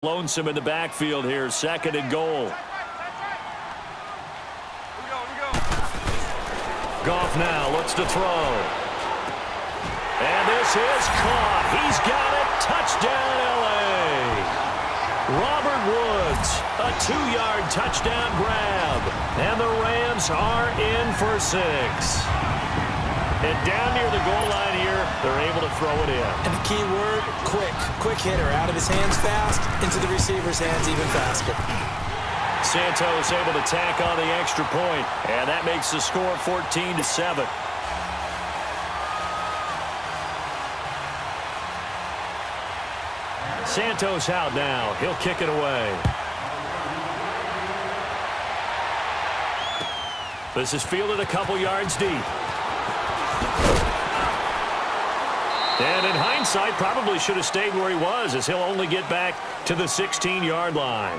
Lonesome in the backfield here, 2nd and goal. Goff now looks to throw. And this is caught. He's got it. Touchdown, L.A. Robert Woods, a 2-yard touchdown grab. And the Rams are in for 6. And down near the goal line here, they're able to throw it in. And the key word, quick. Quick hitter. Out of his hands fast, into the receiver's hands even faster. Santos able to tack on the extra point, and that makes the score 14-7. Santos out now. He'll kick it away. This is fielded a couple yards deep. And in hindsight, probably should have stayed where he was, as he'll only get back to the 16-yard line.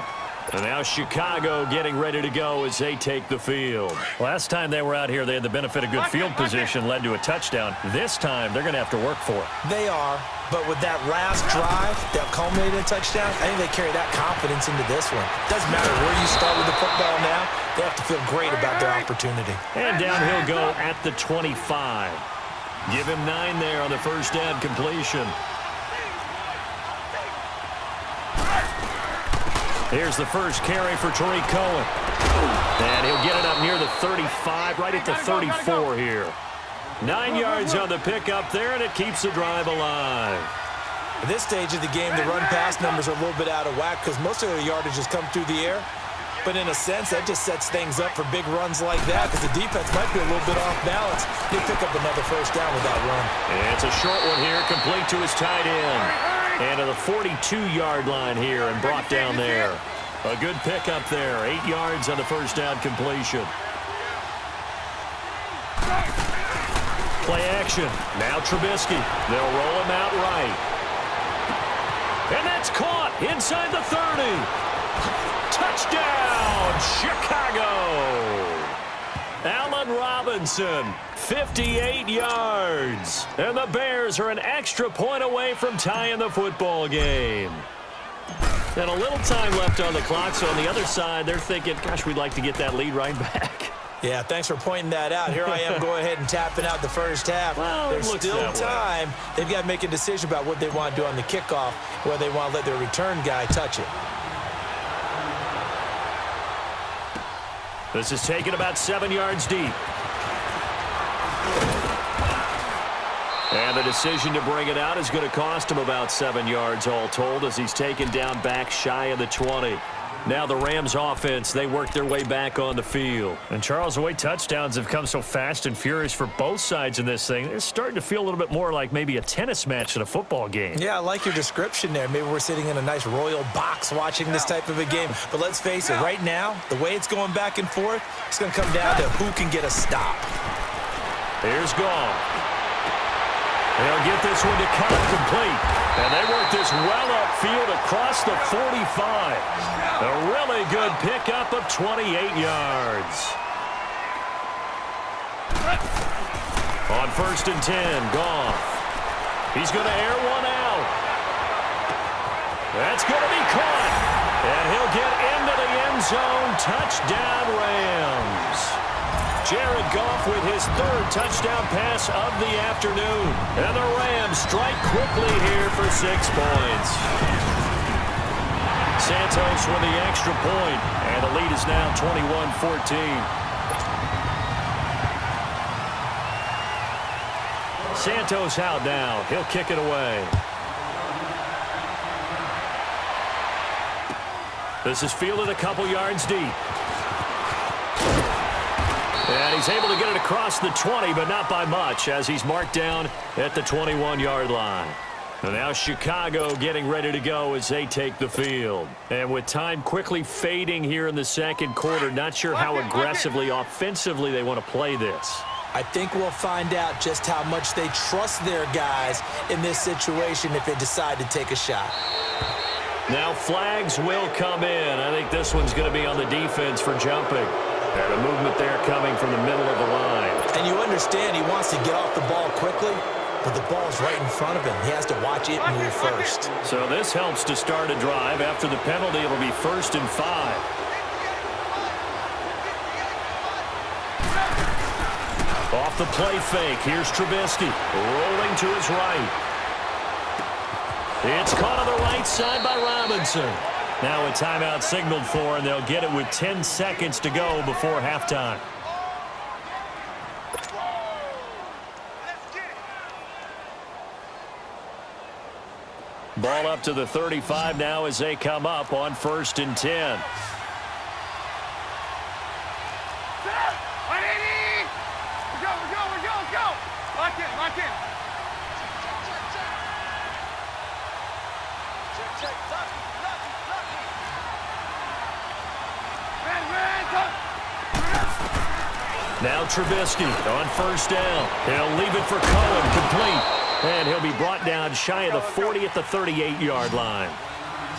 And now Chicago getting ready to go as they take the field. Last time they were out here, they had the benefit of good field position, led to a touchdown. This time, they're going to have to work for it. They are, but with that last drive that culminated in a touchdown, I think they carry that confidence into this one. Doesn't matter where you start with the football now, they have to feel great about their opportunity. And down he'll go at the 25. Give him 9 there on the first down completion. Here's the first carry for Tariq Cohen. And he'll get it up near the 35, right at the 34 here. 9 yards on the pickup there, and it keeps the drive alive. At this stage of the game, the run-pass numbers are a little bit out of whack because most of their yardage has come through the air. But in a sense, that just sets things up for big runs like that because the defense might be a little bit off balance. They pick up another first down with that run. And it's a short one here, complete to his tight end. And to the 42-yard line here and brought down there. A good pickup there. 8 yards on the first down completion. Play action. Now Trubisky. They'll roll him out right. And that's caught inside the 30. Touchdown, Chicago. Allen Robinson, 58 yards. And the Bears are an extra point away from tying the football game. And a little time left on the clock, so on the other side, they're thinking, gosh, we'd like to get that lead right back. Yeah, thanks for pointing that out. Here I am going ahead and tapping out the first half. Well, there's still time. They've got to make a decision about what they want to do on the kickoff, whether they want to let their return guy touch it. This is taken about 7 yards deep. And the decision to bring it out is going to cost him about 7 yards all told as he's taken down back shy of the 20. Now the Rams offense, they work their way back on the field. And Charles, the way touchdowns have come so fast and furious for both sides in this thing, it's starting to feel a little bit more like maybe a tennis match than a football game. Yeah, I like your description there. Maybe we're sitting in a nice royal box watching this type of a game. But let's face it, right now, the way it's going back and forth, it's going to come down to who can get a stop. Here's Goff. They'll get this one to cut complete. And they work this well upfield across the 45. A really good pickup of 28 yards. On 1st and 10, Goff. He's going to air one out. That's going to be caught. And he'll get into the end zone. Touchdown, Rams. Jared Goff with his 3rd touchdown pass of the afternoon. And the Rams strike quickly here for 6 points. Santos with the extra point, and the lead is now 21-14. Santos out now. He'll kick it away. This is fielded a couple yards deep. And he's able to get it across the 20, but not by much, as he's marked down at the 21-yard line. And now Chicago getting ready to go as they take the field. And with time quickly fading here in the second quarter, not sure how aggressively, offensively they want to play this. I think we'll find out just how much they trust their guys in this situation if they decide to take a shot. Now flags will come in. I think this one's going to be on the defense for jumping. And a movement there coming from the middle of the line. And you understand he wants to get off the ball quickly. but the ball's right in front of him. He has to watch it move first. So this helps to start a drive. After the penalty, it'll be 1st and 5. Off the play fake, here's Trubisky, rolling to his right. It's caught on the right side by Robinson. Now a timeout signaled for, and they'll get it with 10 seconds to go before halftime. Ball up to the 35 now as they come up on 1st and 10. Lock in. Check. Now Trubisky on 1st down. He'll leave it for Cohen, complete. And he'll be brought down shy of the 40 at the 38-yard line.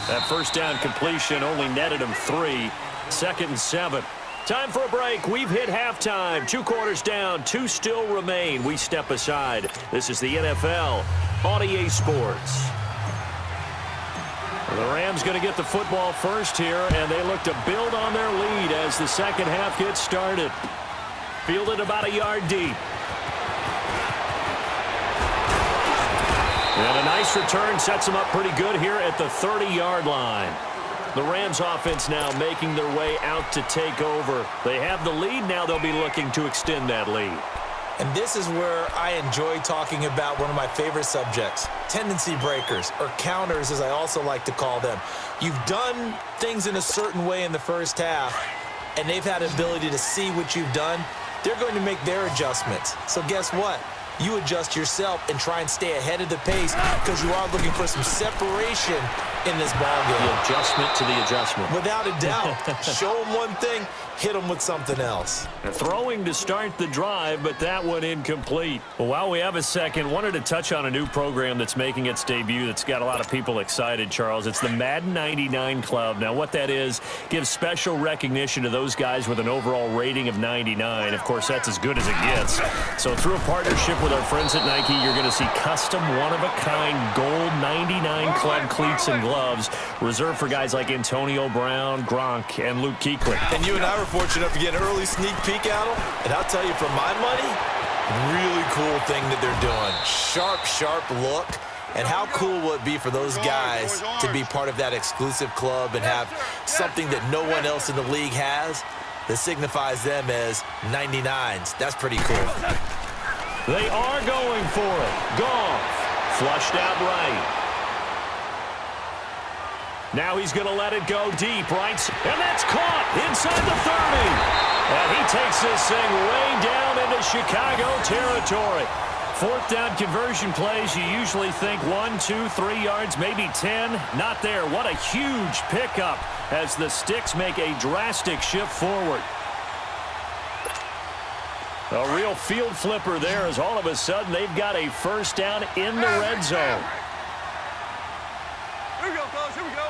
That 1st down completion only netted him 3. 2nd and 7. Time for a break. We've hit halftime. 2 quarters down. 2 still remain. We step aside. This is the NFL on EA Sports. The Rams going to get the football first here, and they look to build on their lead as the second half gets started. Fielded about a yard deep. And a nice return sets them up pretty good here at the 30-yard line. The Rams offense now making their way out to take over. They have the lead. Now they'll be looking to extend that lead. And this is where I enjoy talking about one of my favorite subjects, tendency breakers, or counters as I also like to call them. You've done things in a certain way in the first half, and they've had the ability to see what you've done. They're going to make their adjustments. So guess what? You adjust yourself and try and stay ahead of the pace because you are looking for some separation in this ball game. The adjustment to the adjustment. Without a doubt. Show them one thing, hit them with something else. Throwing to start the drive, but that one incomplete. Well, while we have a second, wanted to touch on a new program that's making its debut that's got a lot of people excited, Charles. It's the Madden 99 Club. Now, what that is, gives special recognition to those guys with an overall rating of 99. Of course, that's as good as it gets. So through a partnership with our friends at Nike, you're going to see custom one-of-a-kind gold 99 Club cleats and gloves reserved for guys like Antonio Brown, Gronk, and Luke Kuechly. And you and I were fortunate enough to get an early sneak peek at them. And I'll tell you, for my money, really cool thing that they're doing. Sharp look. And how cool will it be for those guys to be part of that exclusive club and have something that no one else in the league has that signifies them as 99s. That's pretty cool. They are going for it. Goff flushed out right. Now he's going to let it go deep, right? And that's caught inside the 30. And he takes this thing way down into Chicago territory. 4th down conversion plays, you usually think 1, 2, 3 yards, maybe 10. Not there. What a huge pickup as the Sticks make a drastic shift forward. A real field flipper there as all of a sudden they've got a 1st down in the red zone. Here we go, fellas. Here we go.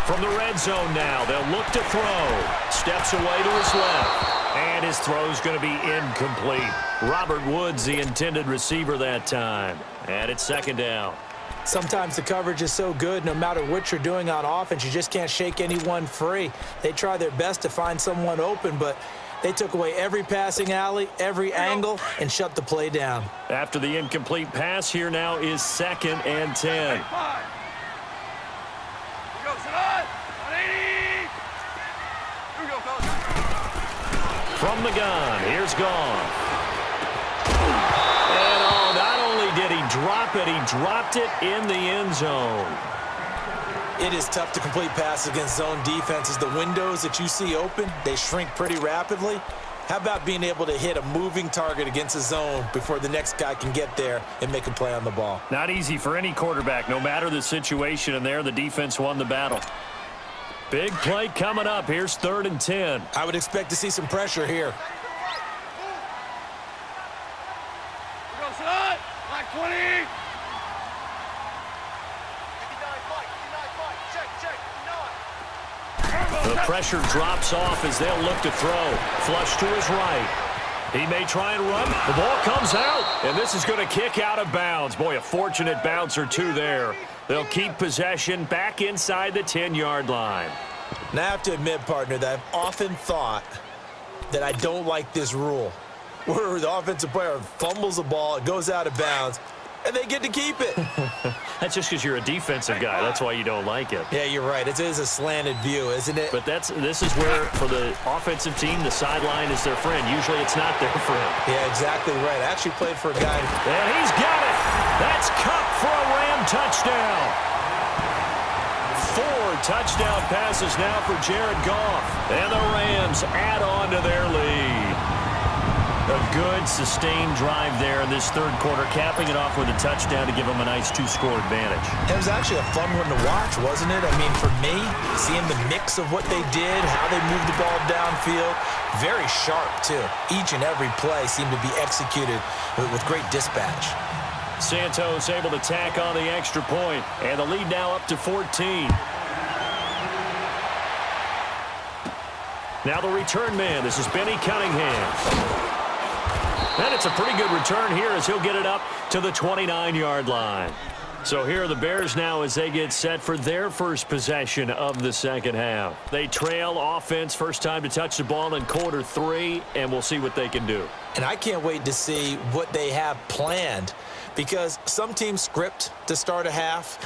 From the red zone now, they'll look to throw. Steps away to his left. And his throw's going to be incomplete. Robert Woods, the intended receiver that time. And it's 2nd down. Sometimes the coverage is so good, no matter what you're doing on offense, you just can't shake anyone free. They try their best to find someone open, but they took away every passing alley, every angle, and shut the play down. After the incomplete pass, here now is 2nd and 10. From the gun, here's Goff. And not only did he drop it, he dropped it in the end zone. It is tough to complete passes against zone defenses. The windows that you see open, they shrink pretty rapidly. How about being able to hit a moving target against a zone before the next guy can get there and make a play on the ball? Not easy for any quarterback, no matter the situation, and there the defense won the battle. Big play coming up. Here's 3rd and 10. I would expect to see some pressure here. Go, son. Like 20. The pressure drops off as they'll look to throw. Flush to his right. He may try and run. The ball comes out, and this is going to kick out of bounds. Boy, a fortunate bounce or two there. They'll keep possession back inside the 10-yard line. Now, I have to admit, partner, that I've often thought that I don't like this rule, where the offensive player fumbles the ball, it goes out of bounds, and they get to keep it. That's just because you're a defensive guy. That's why you don't like it. Yeah, you're right. It is a slanted view, isn't it? But this is where, for the offensive team, the sideline is their friend. Usually it's not their friend. Yeah, exactly right. I actually played for a guy. And he's got it. That's Cup for a Ram touchdown. 4 touchdown passes now for Jared Goff. And the Rams add on to their lead. A good, sustained drive there in this third quarter, capping it off with a touchdown to give them a nice 2-score advantage. It was actually a fun one to watch, wasn't it? I mean, for me, seeing the mix of what they did, how they moved the ball downfield, very sharp, too. Each and every play seemed to be executed with great dispatch. Santos able to tack on the extra point, and the lead now up to 14. Now the return man. This is Benny Cunningham. And it's a pretty good return here as he'll get it up to the 29-yard line. So here are the Bears now as they get set for their first possession of the second half. They trail offense, first time to touch the ball in quarter 3, and we'll see what they can do. And I can't wait to see what they have planned, because some teams script to start a half.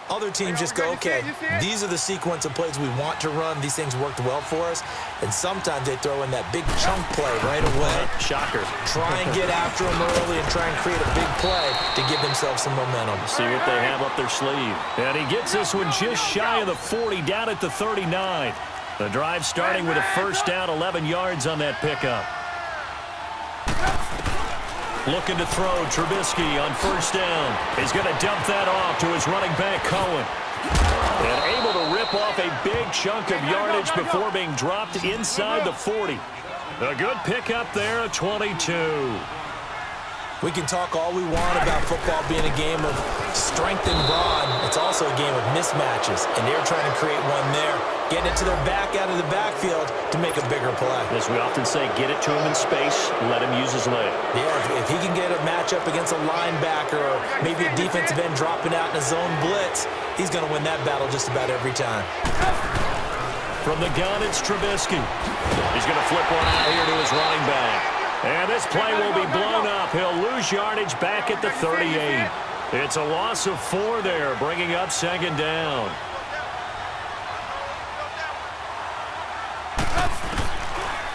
Other teams just go, okay, these are the sequence of plays we want to run. These things worked well for us. And sometimes they throw in that big chunk play right away. Shocker. Try and get after them early and try and create a big play to give themselves some momentum. See what they have up their sleeve. And he gets this one just shy of the 40, down at the 39. The drive starting with a first down, 11 yards on that pickup. Looking to throw, Trubisky on first down. He's going to dump that off to his running back, Cohen. And able to rip off a big chunk of yardage before being dropped inside the 40. A good pickup there, 22. We can talk all we want about football being a game of strength and brawn. It's also a game of mismatches, and they're trying to create one there, getting it to their back out of the backfield to make a bigger play. As we often say, get it to him in space, let him use his leg. Yeah, if he can get a matchup against a linebacker or maybe a defensive end dropping out in a zone blitz, he's going to win that battle just about every time. From the gun, it's Trubisky. He's going to flip one out here to his running back. And this play will be blown up. He'll lose yardage back at the 38. It's a loss of 4 there, bringing up second down.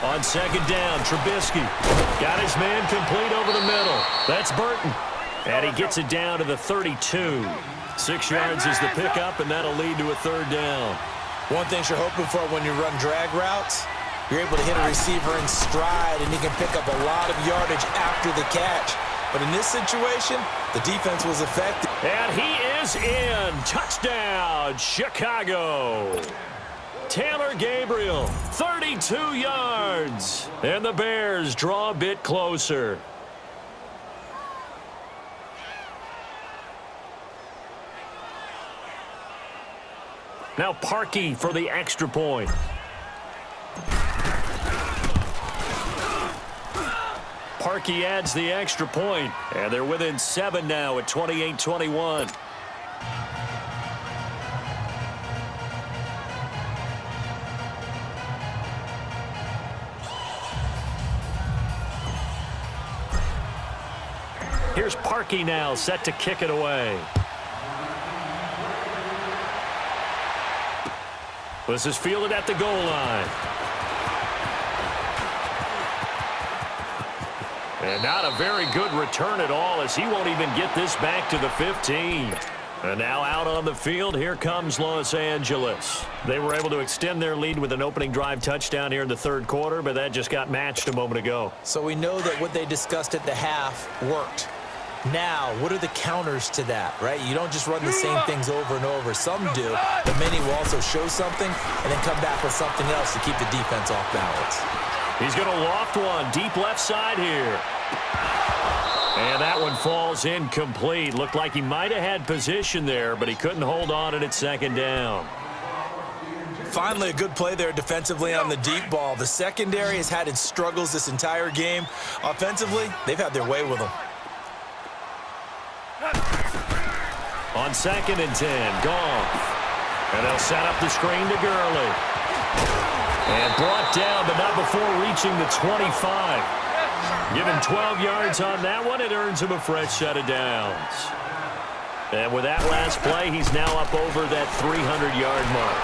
On second down, Trubisky got his man complete over the middle. That's Burton. And he gets it down to the 32. 6 yards is the pickup, and that'll lead to a third down. One thing you're hoping for when you run drag routes, you're able to hit a receiver in stride, and he can pick up a lot of yardage after the catch. But in this situation, the defense was effective. And he is in. Touchdown, Chicago. Taylor Gabriel, 32 yards. And the Bears draw a bit closer. Now Parkey for the extra point. Parkey adds the extra point, and they're within 7 now at 28-21. Here's Parkey now, set to kick it away. This is fielded at the goal line. And not a very good return at all, as he won't even get this back to the 15. And now out on the field, here comes Los Angeles. They were able to extend their lead with an opening drive touchdown here in the third quarter, but that just got matched a moment ago. So we know that what they discussed at the half worked. Now, what are the counters to that, right? You don't just run the same things over and over. Some do, but many will also show something and then come back with something else to keep the defense off balance. He's going to loft one deep left side here. And that one falls incomplete. Looked like he might have had position there, but he couldn't hold on at second down. Finally, a good play there defensively on the deep ball. The secondary has had its struggles this entire game. Offensively, they've had their way with them. On 2nd and 10, Goff. And they'll set up the screen to Gurley. And brought down, but not before reaching the 25. Give him 12 yards on that one. It earns him a fresh set of downs. And with that last play, he's now up over that 300-yard mark.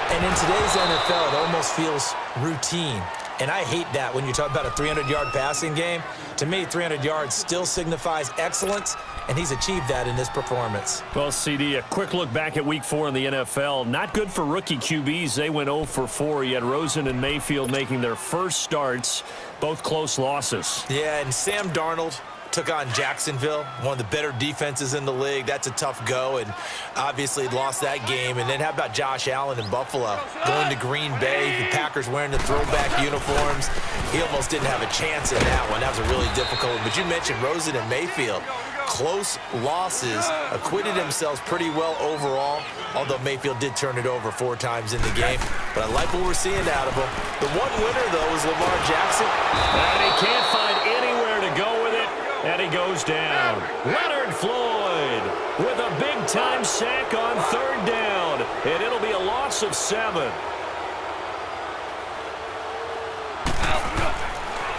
And in today's NFL, it almost feels routine. And I hate that when you talk about a 300-yard passing game. To me, 300 yards still signifies excellence, and he's achieved that in this performance. Well, CD, a quick look back at Week 4 in the NFL. Not good for rookie QBs. They went 0 for 4. You had Rosen and Mayfield making their first starts, both close losses. Yeah, and Sam Darnold took on Jacksonville, one of the better defenses in the league. That's a tough go, and obviously lost that game. And then how about Josh Allen in Buffalo going to Green Bay, the Packers wearing the throwback uniforms? He almost didn't have a chance in that one. That was a really difficult one. But you mentioned Rosen and Mayfield. Close losses, acquitted themselves pretty well overall, although Mayfield did turn it over 4 times in the game. But I like what we're seeing out of him. The one winner, though, is Lamar Jackson. And he can't find anywhere to go with it. And he goes down. Leonard Floyd with a big-time sack on 3rd down. And it'll be a loss of 7.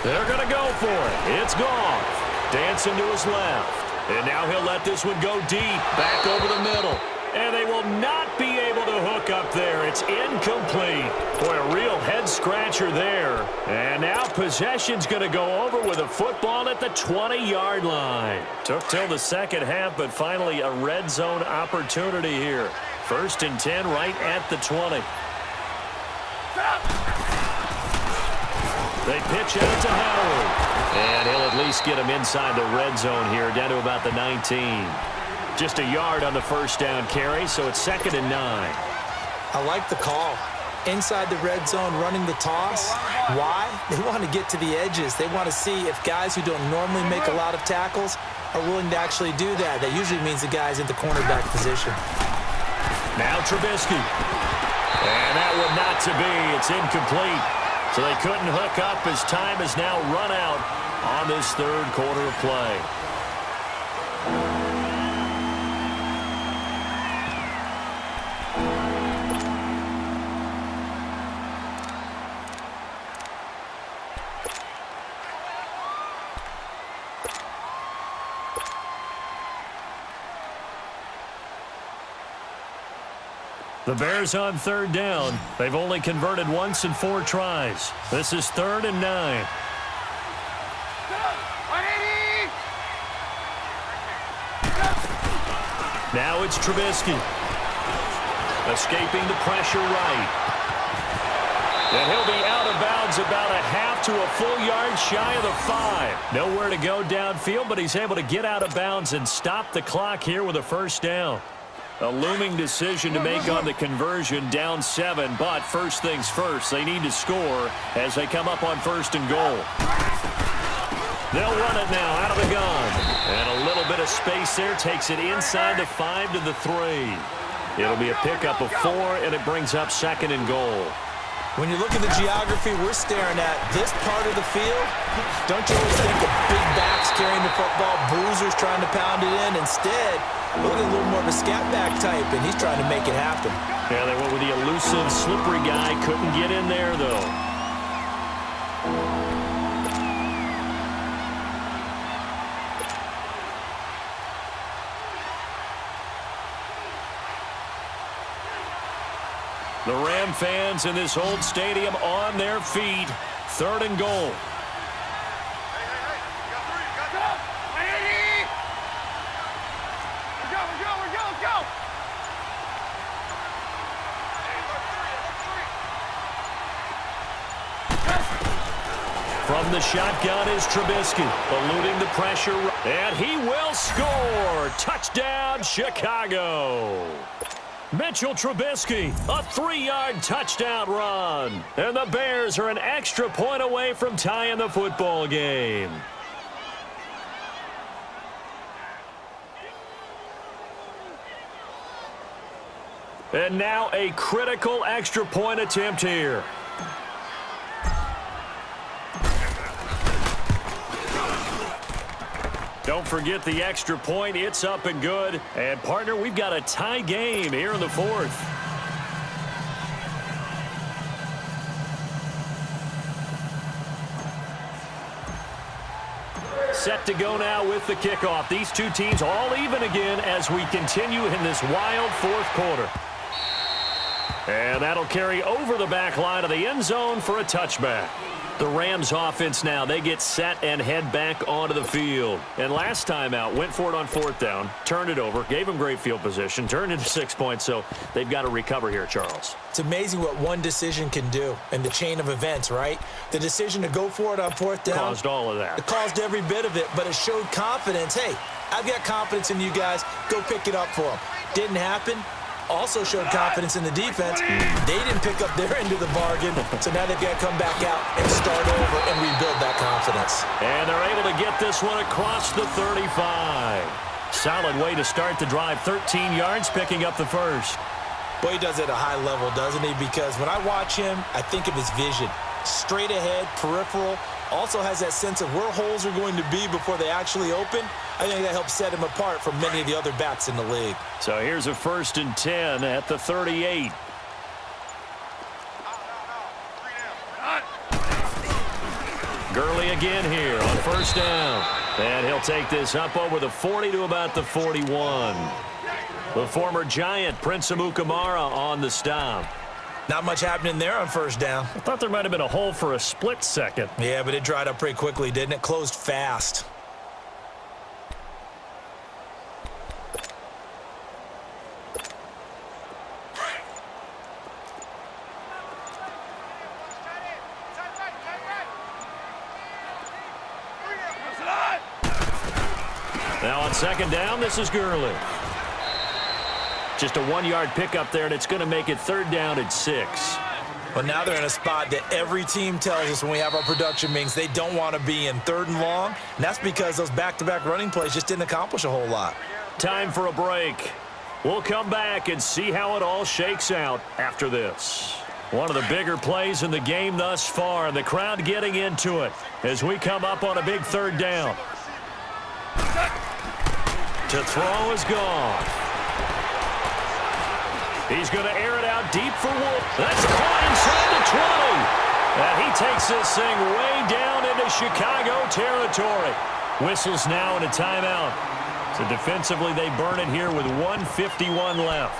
They're going to go for it. It's Goff. Dancing to his left. And now he'll let this one go deep. Back over the middle. And they will not be able to hook up there. It's incomplete. Boy, a real head-scratcher there. And now possession's going to go over with a football at the 20-yard line. Took till the second half, but finally a red zone opportunity here. 1st and 10 right at the 20. They pitch out to Howard. And he'll at least get him inside the red zone here, down to about the 19. Just a yard on the 1st down carry, so it's 2nd and 9. I like the call. Inside the red zone, running the toss. Why? They want to get to the edges. They want to see if guys who don't normally make a lot of tackles are willing to actually do that. That usually means the guy's in the cornerback position. Now Trubisky. And that one not to be. It's incomplete. So they couldn't hook up as time is now run out on this 3rd quarter of play. The Bears on 3rd down. They've only converted once in 4 tries. This is 3rd and 9. Now it's Trubisky. Escaping the pressure right. And he'll be out of bounds about a half to a full yard shy of the 5. Nowhere to go downfield, but he's able to get out of bounds and stop the clock here with a 1st down. A looming decision to make on the conversion, down 7, but first things first, they need to score as they come up on 1st and goal. They'll run it now out of the gun. And a little bit of space there takes it inside the 5 to the 3. It'll be a pickup of 4, and it brings up 2nd and goal. When you look at the geography we're staring at, this part of the field, don't you always think of big backs carrying the football, bruisers trying to pound it in? Instead, look at a little more of a scat back type, and he's trying to make it happen. Yeah, they went with the elusive, slippery guy. Couldn't get in there, though. The Ram fans in this old stadium on their feet. 3rd and goal. From the shotgun is Trubisky, eluding the pressure, and he will score. Touchdown, Chicago. Mitchell Trubisky, a 3-yard touchdown run. And the Bears are an extra point away from tying the football game. And now a critical extra point attempt here. Don't forget the extra point. It's up and good. And, partner, we've got a tie game here in the fourth. Set to go now with the kickoff. These two teams all even again as we continue in this wild fourth quarter. And that'll carry over the back line of the end zone for a touchback. The Rams offense now, they get set and head back onto the field. And last time out, went for it on fourth down, turned it over, gave them great field position, turned into 6 points, so they've got to recover here, Charles. It's amazing what one decision can do in the chain of events, right? The decision to go for it on fourth down. Caused all of that. It caused every bit of it, but it showed confidence. Hey, I've got confidence in you guys. Go pick it up for them. Didn't happen. Also showed confidence in the defense. They didn't pick up their end of the bargain, so now they've got to come back out and start over and rebuild that confidence. And they're able to get this one across the 35. Solid way to start the drive. 13 yards, picking up the first. Boy, he does it at a high level, doesn't he? Because when I watch him, I think of his vision. Straight ahead, peripheral, also has that sense of where holes are going to be before they actually open. I think that helps set him apart from many of the other backs in the league. So here's a 1st and 10 at the 38. Gurley again here on 1st down. And he'll take this up over the 40 to about the 41. The former Giant, Prince Amukamara, on the stop. Not much happening there on 1st down. I thought there might have been a hole for a split second. Yeah, but it dried up pretty quickly, didn't it? Closed fast. Now on 2nd down, this is Gurley. Just a 1-yard pickup there, and it's going to make it 3rd down and 6. But now they're in a spot that every team tells us when we have our production meetings they don't want to be in, 3rd and long. And that's because those back-to-back running plays just didn't accomplish a whole lot. Time for a break. We'll come back and see how it all shakes out after this. One of the bigger plays in the game thus far, and the crowd getting into it as we come up on a big 3rd down. To throw is gone. He's going to air it out deep for Wolf. That's caught inside the 20. And he takes this thing way down into Chicago territory. Whistles now and a timeout. So defensively, they burn it here with 1:51 left.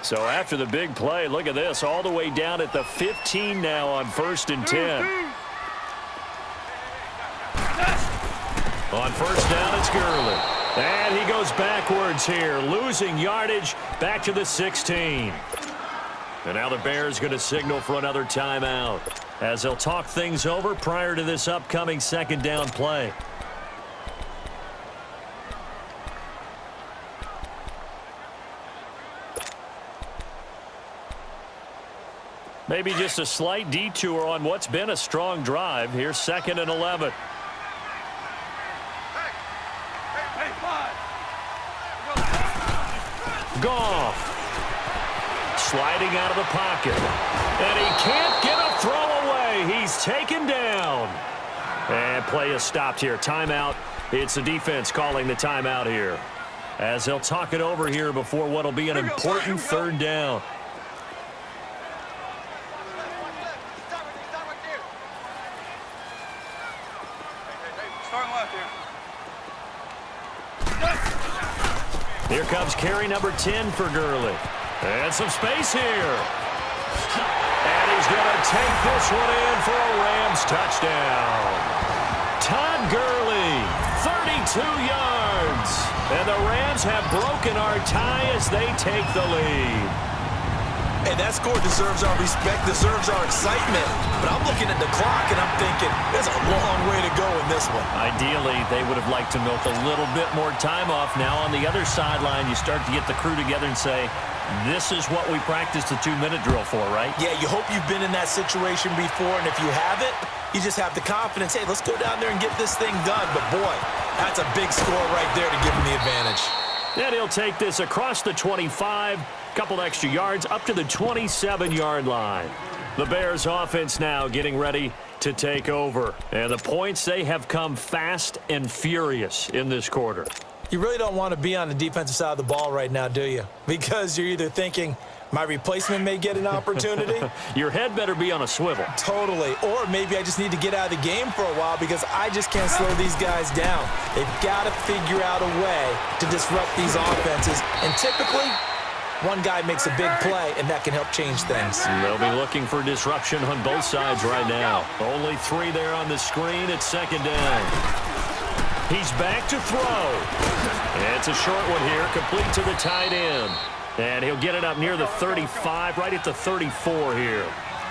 So after the big play, look at this, all the way down at the 15 now on 1st and 10. On 1st down, it's Gurley. And he goes backwards here, losing yardage back to the 16. And now the Bears going to signal for another timeout as they'll talk things over prior to this upcoming 2nd down play. Maybe just a slight detour on what's been a strong drive. Here's 2nd and 11. Goff. Sliding out of the pocket. And he can't get a throw away. He's taken down. And play is stopped here. Timeout. It's the defense calling the timeout here. As they'll talk it over here before what'll be an important 3rd down. Here comes carry number 10 for Gurley. And some space here. And he's going to take this one in for a Rams touchdown. Todd Gurley, 32 yards. And the Rams have broken our tie as they take the lead. Hey, that score deserves our respect, deserves our excitement. But I'm looking at the clock, and I'm thinking, there's a long way to go in this one. Ideally, they would have liked to milk a little bit more time off. Now on the other sideline, you start to get the crew together and say, This is what we practiced the 2-minute drill for, right? Yeah, you hope you've been in that situation before, and if you haven't, you just have the confidence, hey, let's go down there and get this thing done. But, boy, that's a big score right there to give him the advantage. And he'll take this across the 25, couple extra yards, up to the 27-yard line. The Bears offense now getting ready to take over. And the points, they have come fast and furious in this quarter. You really don't want to be on the defensive side of the ball right now, do you? Because you're either thinking, my replacement may get an opportunity. Your head better be on a swivel. Totally. Or maybe I just need to get out of the game for a while because I just can't slow these guys down. They've got to figure out a way to disrupt these offenses. And typically, one guy makes a big play, and that can help change things. They'll be looking for disruption on both sides right now. Only 3 there on the screen. It's second down. He's back to throw. It's a short one here, complete to the tight end. And he'll get it up near the 35, right at the 34 here.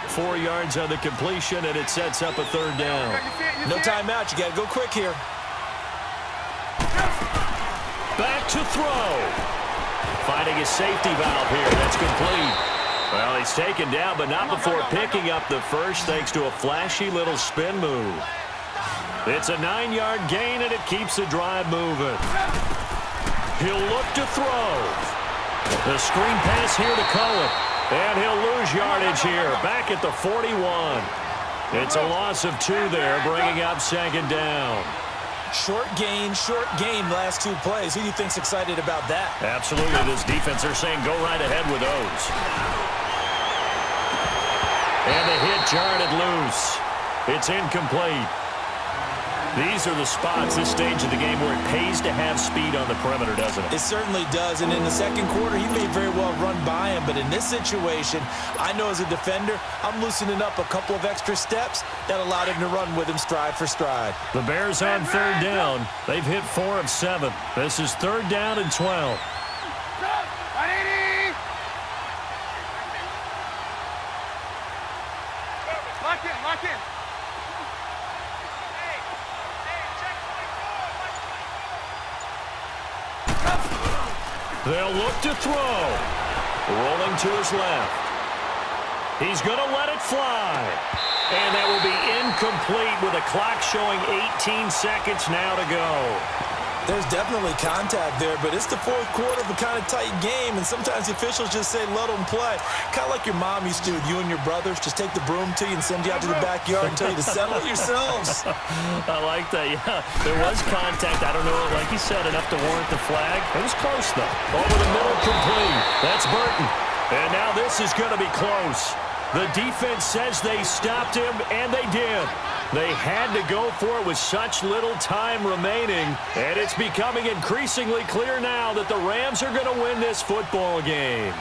4 yards on the completion, and it sets up a third down. No timeout. You got to go quick here. Back to throw. Finding a safety valve here. That's complete. Well, he's taken down, but not before picking up the first thanks to a flashy little spin move. It's a 9-yard gain, and it keeps the drive moving. He'll look to throw. The screen pass here to Cohen. And he'll lose yardage here, back at the 41. It's a loss of 2 there, bringing up second down. Short gain, last 2 plays. Who do you think's excited about that? Absolutely, this defense, they're saying go right ahead with those. And the hit jarred it loose. It's incomplete. These are the spots, this stage of the game, where it pays to have speed on the perimeter, doesn't it? It certainly does, and in the second quarter, he may very well run by him, but in this situation, I know as a defender, I'm loosening up a couple of extra steps that allowed him to run with him stride for stride. The Bears on third down. They've hit 4 of 7. This is third down and 12. Lock in. They'll look to throw. Rolling to his left. He's going to let it fly. And that will be incomplete with a clock showing 18 seconds now to go. There's definitely contact there, but it's the fourth quarter of a kind of tight game, and sometimes the officials just say, let them play. Kind of like your mom used to do with you and your brothers. Just take the broom to you and send you out to the backyard and tell you to settle it yourselves. I like that, yeah. There was contact. I don't know, like you said, enough to warrant the flag. It was close, though. Over the middle, complete. That's Burton. And now this is going to be close. The defense says they stopped him, and they did. They had to go for it with such little time remaining, and it's becoming increasingly clear now that the Rams are going to win this football game.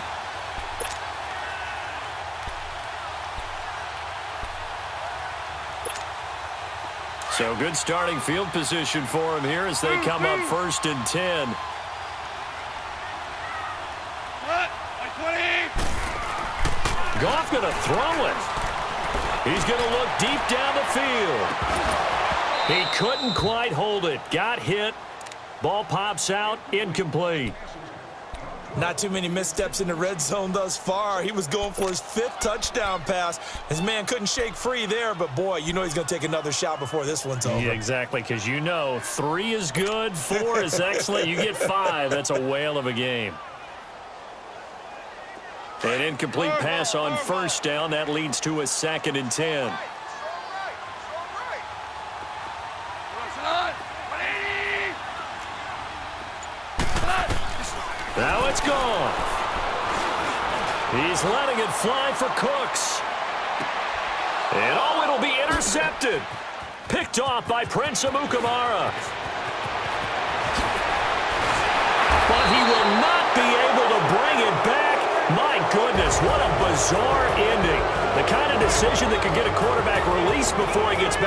So good starting field position for him here as they come up first and 10. Goff going to throw it. He's going to look deep down the field. He couldn't quite hold it. Got hit. Ball pops out. Incomplete. Not too many missteps in the red zone thus far. He was going for his 5th touchdown pass. His man couldn't shake free there, but, boy, you know he's going to take another shot before this one's over. Yeah, exactly, because you know 3 is good, 4 is excellent. You get 5. That's a whale of a game. An incomplete pass on first down. That leads to a second and 10. Now it's gone. He's letting it fly for Cooks. And oh, it'll be intercepted. Picked off by Prince Amukamara. But he will not be able to bring it back. My goodness, what a bizarre ending. The kind of decision that could get a quarterback released before he gets back.